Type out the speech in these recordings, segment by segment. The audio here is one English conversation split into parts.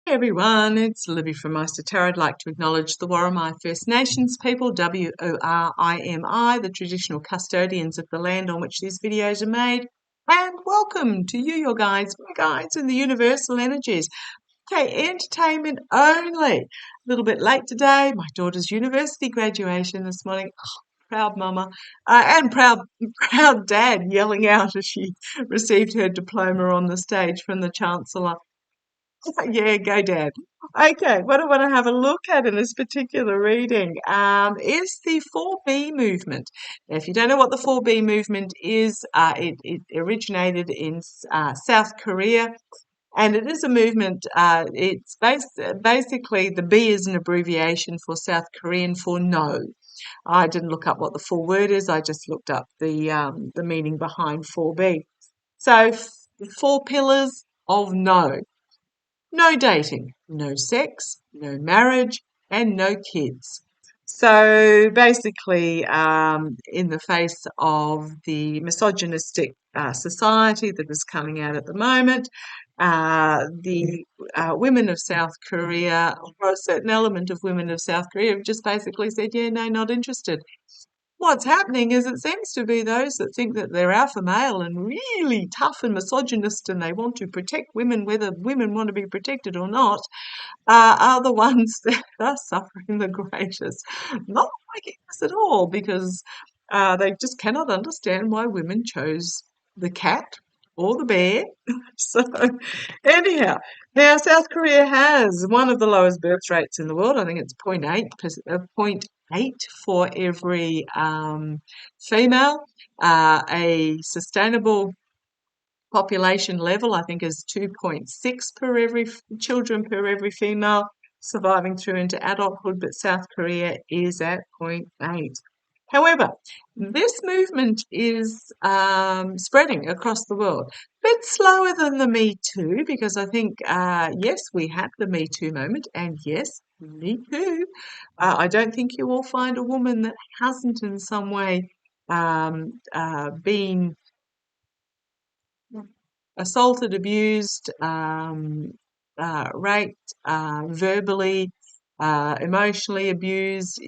Hey everyone, it's Libby from Maighstirtarot. Tarot. I'd like to acknowledge the Worimi First Nations people, W-O-R-I-M-I, the traditional custodians of the land on which these videos are made. And welcome to you, your guides, my guides in the universal energies. Okay, entertainment only. A little bit late today. My daughter's university graduation this morning. Oh, proud mama and proud dad yelling out as she received her diploma on the stage from the Chancellor. Yeah, go Dad. Okay, what I want to have a look at in this particular reading is the 4B movement. Now, if you don't know what the 4B movement is, it originated in South Korea, and it is a movement. Basically, the B is an abbreviation for South Korean for no. I didn't look up what the full word is. I just looked up the meaning behind 4B. So, four pillars of no. No dating, no sex, no marriage, and no kids. So basically, in the face of the misogynistic society that is coming out at the moment, the women of South Korea, or a certain element of women of South Korea, have just basically said, yeah, no, not interested. What's happening is it seems to be those that think that they're alpha male and really tough and misogynist and they want to protect women, whether women want to be protected or not, are the ones that are suffering the greatest. Not liking this at all because they just cannot understand why women chose the cat or the bear. So, anyhow, now South Korea has one of the lowest birth rates in the world. I think it's 0.8 for every female. A sustainable population level, I think, is 2.6 per every children per every female surviving through into adulthood, but South Korea is at 0.8. However, this movement is spreading across the world. A bit slower than the Me Too, because I think, yes, we had the Me Too moment, and yes, Me Too. I don't think you will find a woman that hasn't in some way been assaulted, abused, raped, verbally, emotionally abused,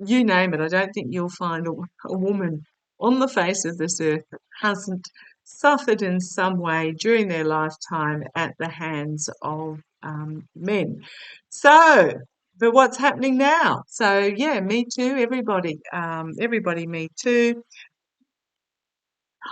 you name it. I don't think you'll find a woman on the face of this earth that hasn't suffered in some way during their lifetime at the hands of men. So, but what's happening now? So, yeah, Me Too, everybody Me Too.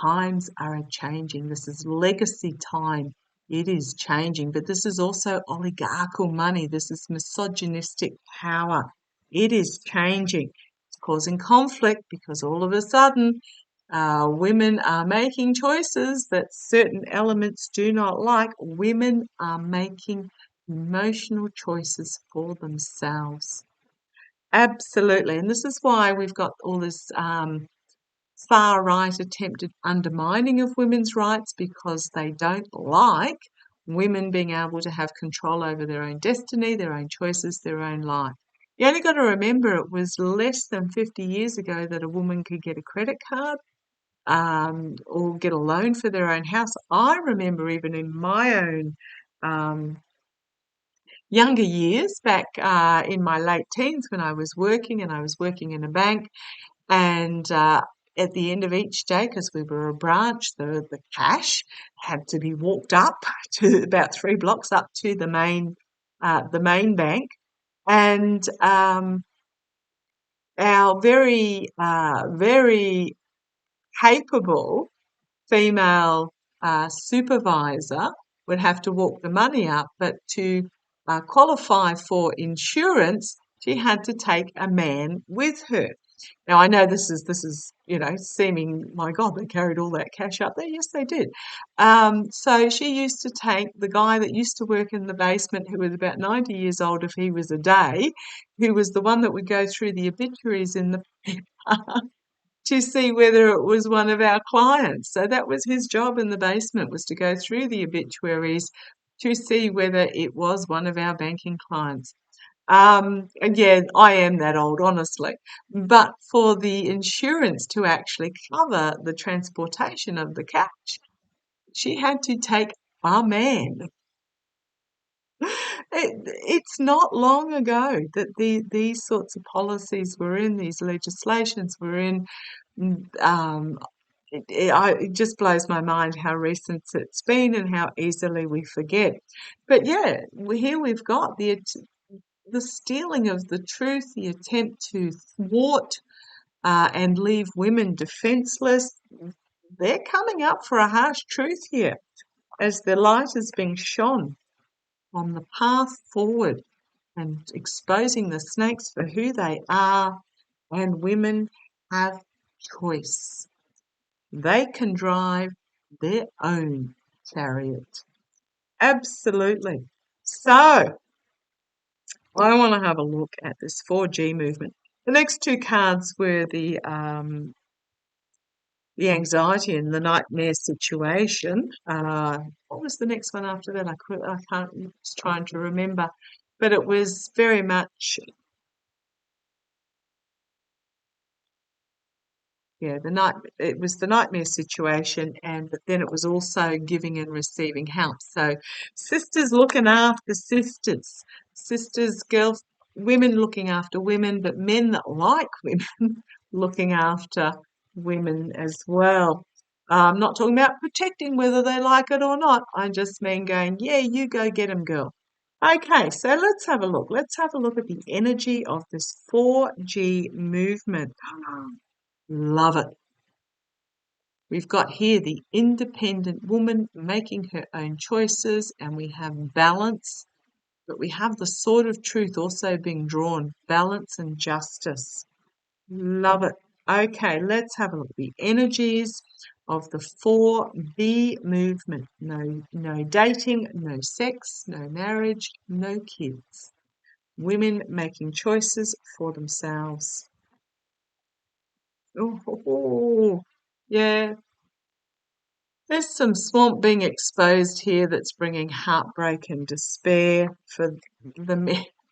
Times are changing. This is legacy time. It is changing, but this is also oligarchical money. This is misogynistic power. It is changing. It's causing conflict because all of a sudden women are making choices that certain elements do not like. Women are making emotional choices for themselves. Absolutely. And this is why we've got all this far-right attempted undermining of women's rights because they don't like women being able to have control over their own destiny, their own choices, their own life. You only got to remember it was less than 50 years ago that a woman could get a credit card or get a loan for their own house. I remember even in my own younger years, back in my late teens when I was working and I was working in a bank, and at the end of each day, because we were a branch, the cash had to be walked up to about 3 blocks up to the main bank, and our very capable female supervisor would have to walk the money up, but to qualify for insurance, she had to take a man with her. Now I know this is seeming, my God, they carried all that cash up there. Yes, they did. So she used to take the guy that used to work in the basement, who was about 90 years old if he was a day, who was the one that would go through the obituaries in the to see whether it was one of our clients. So that was his job in the basement, was to go through the obituaries to see whether it was one of our banking clients. And yeah, I am that old, honestly. But for the insurance to actually cover the transportation of the cash, she had to take a man. It's not long ago that these sorts of policies were in, these legislations were in. Um, it just blows my mind how recent it's been and how easily we forget. But yeah, here we've got the stealing of the truth, the attempt to thwart and leave women defenseless. They're coming up for a harsh truth here as the light is being shone on the path forward and exposing the snakes for who they are. And women have choice. They can drive their own chariot. Absolutely. So, I want to have a look at this 4G movement. The next two cards were the anxiety and the nightmare situation. What was the next one after that? I can't. I'm just trying to remember, but it was very much. Yeah, it was the nightmare situation, and but then it was also giving and receiving help. So sisters looking after sisters, girls, women looking after women, but men that like women looking after women as well. I'm not talking about protecting whether they like it or not. I just mean going, yeah, you go get 'em, girl. Okay, so let's have a look. Let's have a look at the energy of this 4G movement. Love it. We've got here the independent woman making her own choices, and we have balance, but we have the sword of truth also being drawn, balance and justice. Love it. Okay, let's have a look at the energies of the 4B movement. No dating, no sex, no marriage, no kids. Women making choices for themselves. Oh, yeah. There's some swamp being exposed here that's bringing heartbreak and despair for the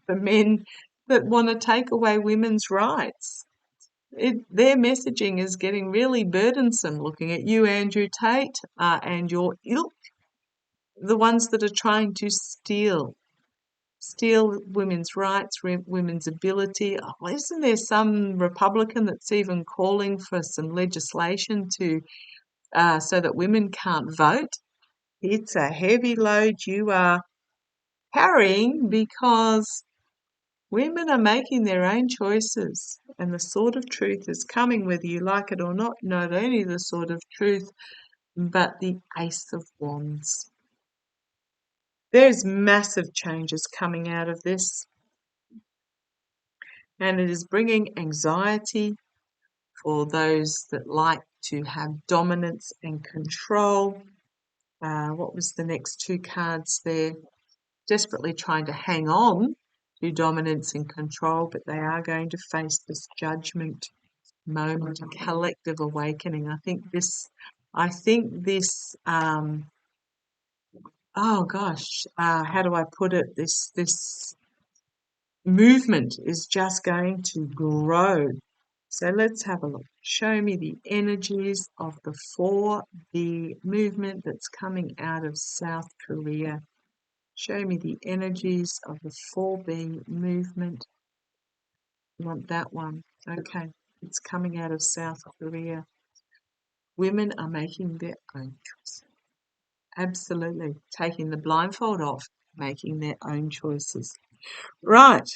men that want to take away women's rights. Their messaging is getting really burdensome. Looking at you, Andrew Tate, and your ilk, the ones that are trying to steal women's rights, women's ability. Oh, isn't there some Republican that's even calling for some legislation to so that women can't vote? It's a heavy load you are carrying because women are making their own choices, and the sword of truth is coming whether you like it or not. Not only the sword of truth, but the ace of wands. There's massive changes coming out of this, and it is bringing anxiety for those that like to have dominance and control. What was the next two cards there? Desperately trying to hang on to dominance and control, but they are going to face this judgment moment, a collective awakening. Oh gosh, how do I put it? This movement is just going to grow. So let's have a look. Show me the energies of the 4B movement that's coming out of South Korea. Show me the energies of the 4B movement. You want that one? Okay, it's coming out of South Korea. Women are making their own choices. Absolutely. Taking the blindfold off, making their own choices. Right.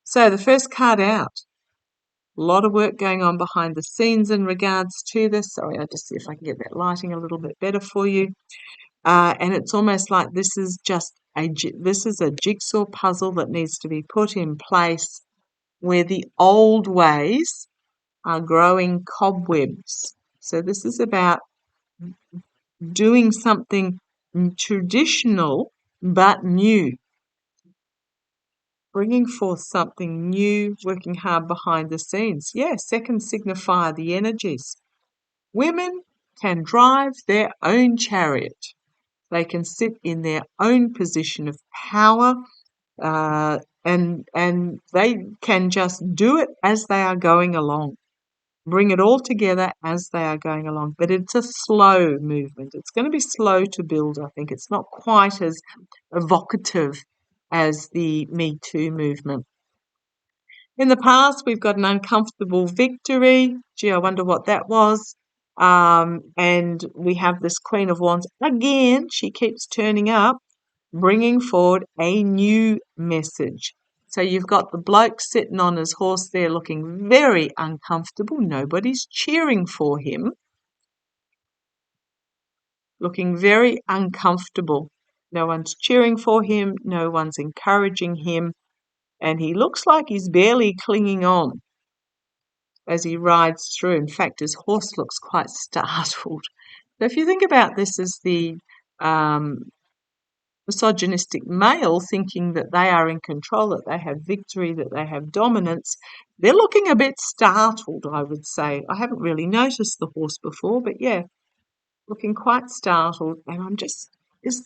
So the first card out. A lot of work going on behind the scenes in regards to this. Sorry, I'll just see if I can get that lighting a little bit better for you. And it's almost like this is a jigsaw puzzle that needs to be put in place where the old ways are growing cobwebs. So this is about doing something traditional but new, bringing forth something new, working hard behind the scenes. Yeah, second signifier, the energies. Women can drive their own chariot. They can sit in their own position of power, and they can just do it as they are going along. Bring it all together as they are going along. But it's a slow movement. It's going to be slow to build, I think. It's not quite as evocative as the Me Too movement. In the past, we've got an uncomfortable victory. Gee, I wonder what that was. And we have this Queen of Wands again. She keeps turning up, bringing forward a new message. So you've got the bloke sitting on his horse there looking very uncomfortable. Nobody's cheering for him. Looking very uncomfortable. No one's cheering for him. No one's encouraging him. And he looks like he's barely clinging on as he rides through. In fact, his horse looks quite startled. So if you think about this as the misogynistic male thinking that they are in control, that they have victory, that they have dominance, they're looking a bit startled, I would say. I haven't really noticed the horse before, but yeah, looking quite startled. And is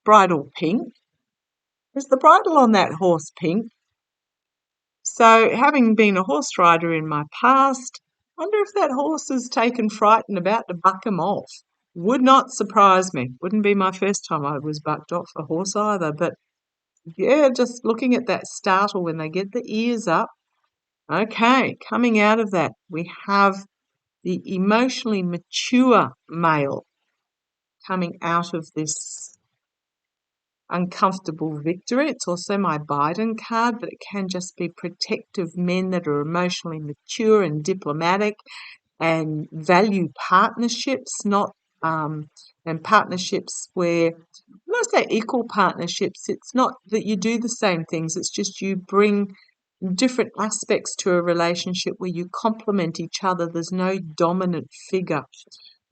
bridle pink? Is the bridle on that horse pink? So, having been a horse rider in my past, I wonder if that horse is taken fright and about to buck him off. Would not surprise me. Wouldn't be my first time I was bucked off a horse either. But yeah, just looking at that startle when they get the ears up. Okay, coming out of that, we have the emotionally mature male coming out of this uncomfortable victory. It's also my Biden card, but it can just be protective men that are emotionally mature and diplomatic and value partnerships, not and partnerships where, when I say equal partnerships, it's not that you do the same things, it's just you bring different aspects to a relationship where you complement each other. There's no dominant figure.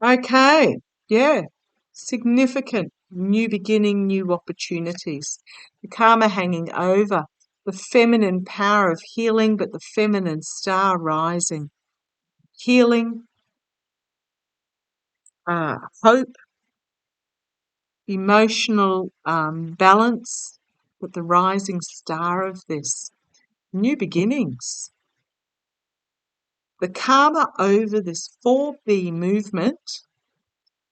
Okay, yeah, significant new beginning, new opportunities. The karma hanging over, the feminine power of healing, but the feminine star rising. Healing, hope, emotional balance, but the rising star of this. New beginnings. The karma over this 4B movement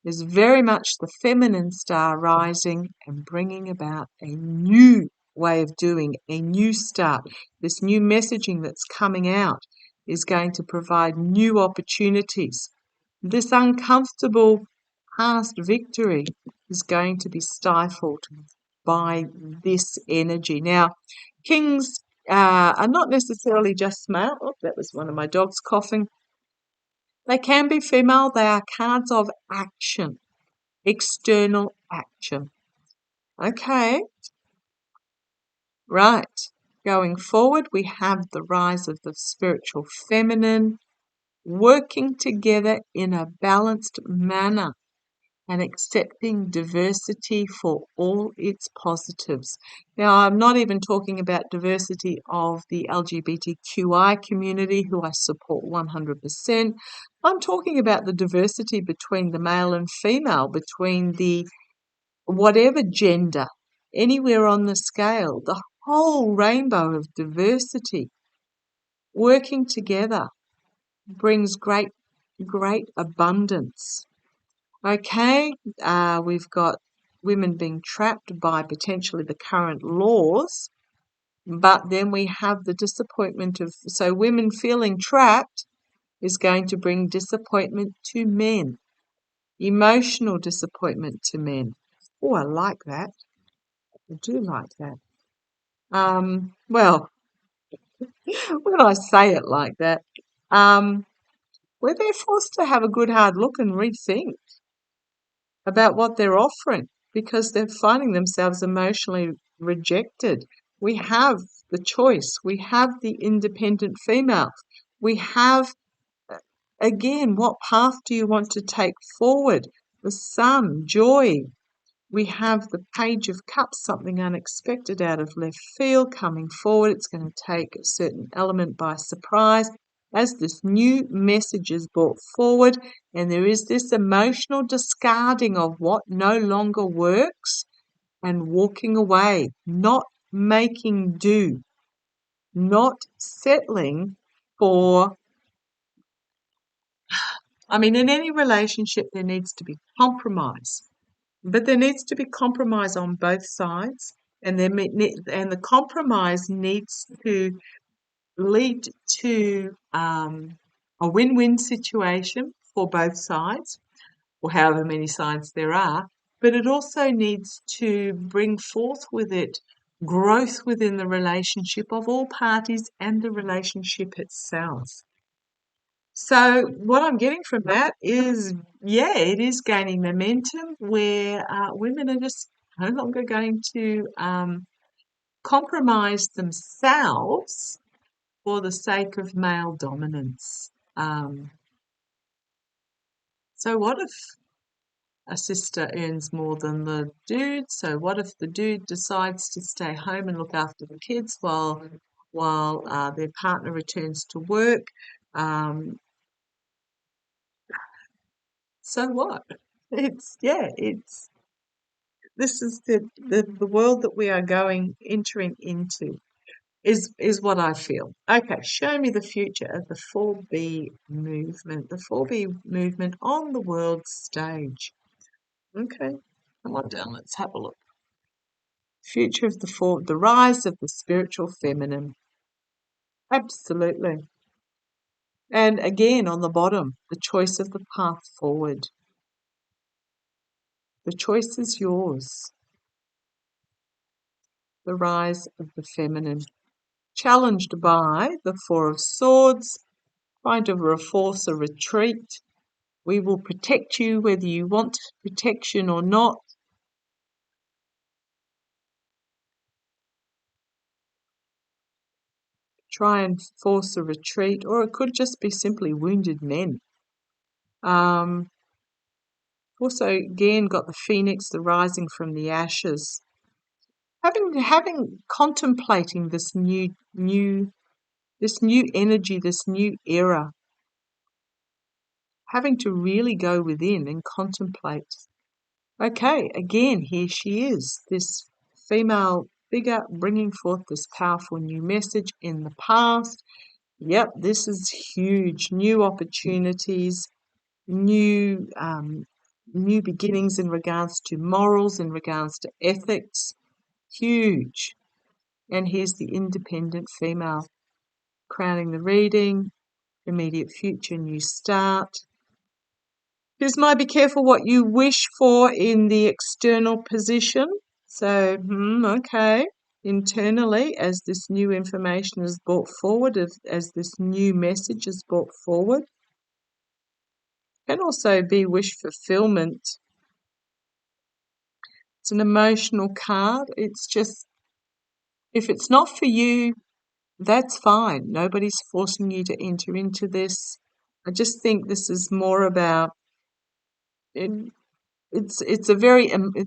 is very much the feminine star rising and bringing about a new way of doing, a new start. This new messaging that's coming out is going to provide new opportunities. This uncomfortable past victory is going to be stifled by this energy. Now, kings are not necessarily just male. Oh, that was one of my dogs coughing. They can be female. They are cards of action. External action. Okay, right. Going forward, we have the rise of the spiritual feminine, working together in a balanced manner and accepting diversity for all its positives. Now, I'm not even talking about diversity of the LGBTQI community, who I support 100%. I'm talking about the diversity between the male and female, between the whatever gender, anywhere on the scale, the whole rainbow of diversity working together brings great abundance. Okay, we've got women being trapped by potentially the current laws, but then we have the disappointment of, so women feeling trapped is going to bring disappointment to men, emotional disappointment to men. Oh, I like that. I do like that. Well, when I say it like that, where they're forced to have a good hard look and rethink about what they're offering because they're finding themselves emotionally rejected. We have the choice. We have the independent female. We have, again, what path do you want to take forward? The sun, joy. We have the Page of Cups, something unexpected out of left field coming forward. It's going to take a certain element by surprise as this new message is brought forward, and there is this emotional discarding of what no longer works and walking away, not making do, not settling for, in any relationship there needs to be compromise. But there needs to be compromise on both sides, and the compromise needs to lead to a win-win situation for both sides, or however many sides there are. But it also needs to bring forth with it growth within the relationship of all parties and the relationship itself. So what I'm getting from that is, yeah, it is gaining momentum where women are just no longer going to compromise themselves for the sake of male dominance. So what if a sister earns more than the dude? So what if the dude decides to stay home and look after the kids while their partner returns to work? Um, so what? It's this is the world that we are entering into is what I feel. Okay, show me the future of the 4B movement, the 4B movement on the world stage. Okay, come on down, let's have a look. Future of the rise of the spiritual feminine. Absolutely. And again, on the bottom, the choice of the path forward. The choice is yours. The rise of the feminine. Challenged by the Four of Swords, trying to force a retreat. We will protect you whether you want protection or not. Try and force a retreat, or it could just be simply wounded men. Also, again, got the phoenix, the rising from the ashes. Contemplating this new energy, this new era. Having to really go within and contemplate. Okay, again, here she is, this female figure bringing forth this powerful new message in the past. Yep, this is huge. New opportunities, new beginnings in regards to morals, in regards to ethics. Huge. And here's the independent female crowning the reading. Immediate future, new start. Here's my be careful what you wish for in the external position. So, okay. Internally, as this new information is brought forward, as this new message is brought forward, can also be wish fulfillment. It's an emotional card. It's just, if it's not for you, that's fine. Nobody's forcing you to enter into this. I just think this is more about it's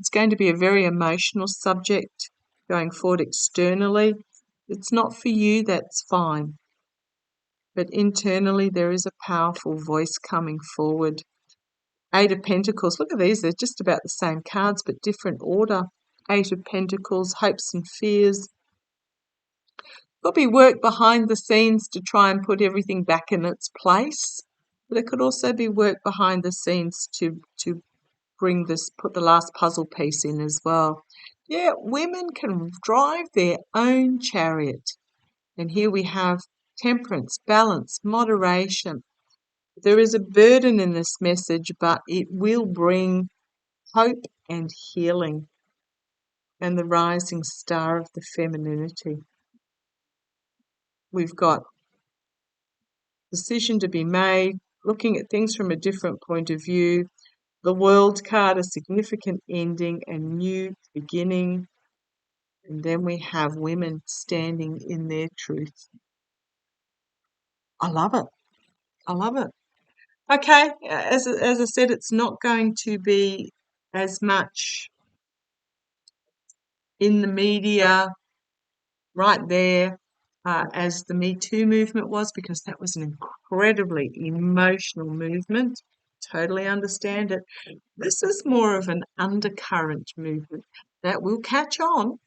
going to be a very emotional subject going forward externally. It's not for you, that's fine. But internally there is a powerful voice coming forward. Eight of Pentacles. Look at these, they're just about the same cards but different order. Eight of Pentacles, hopes and fears. There'll be work behind the scenes to try and put everything back in its place. But it could also be work behind the scenes to put the last puzzle piece in as well. Yeah, women can drive their own chariot. And here we have temperance, balance, moderation. There is a burden in this message, but it will bring hope and healing. And the rising star of the femininity. We've got decision to be made, looking at things from a different point of view. The World card, a significant ending and new beginning. And then we have women standing in their truth. I love it. I love it. Okay, as I said, it's not going to be as much in the media right there as the Me Too movement was, because that was an incredibly emotional movement. Totally understand it. This is more of an undercurrent movement that will catch on.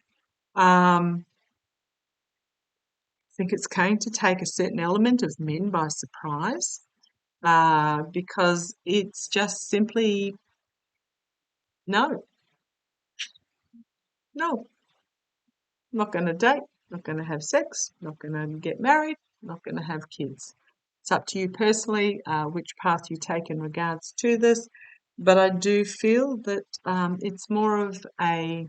I think it's going to take a certain element of men by surprise because it's just simply no. No, not going to date, not going to have sex, not going to get married, not going to have kids. It's up to you personally which path you take in regards to this. But I do feel that it's more of a.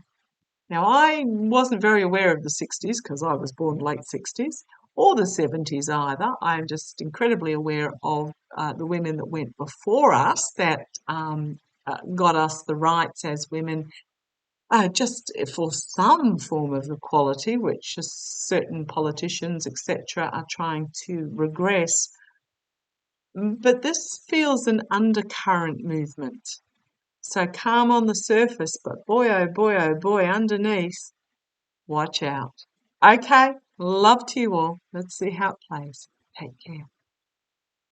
Now, I wasn't very aware of the 60s because I was born late 60s or the 70s either. I'm just incredibly aware of the women that went before us that got us the rights as women just for some form of equality, which certain politicians, etc., are trying to regress. But this feels an undercurrent movement. So calm on the surface, but boy, oh boy, underneath, watch out. Okay, love to you all. Let's see how it plays. Take care.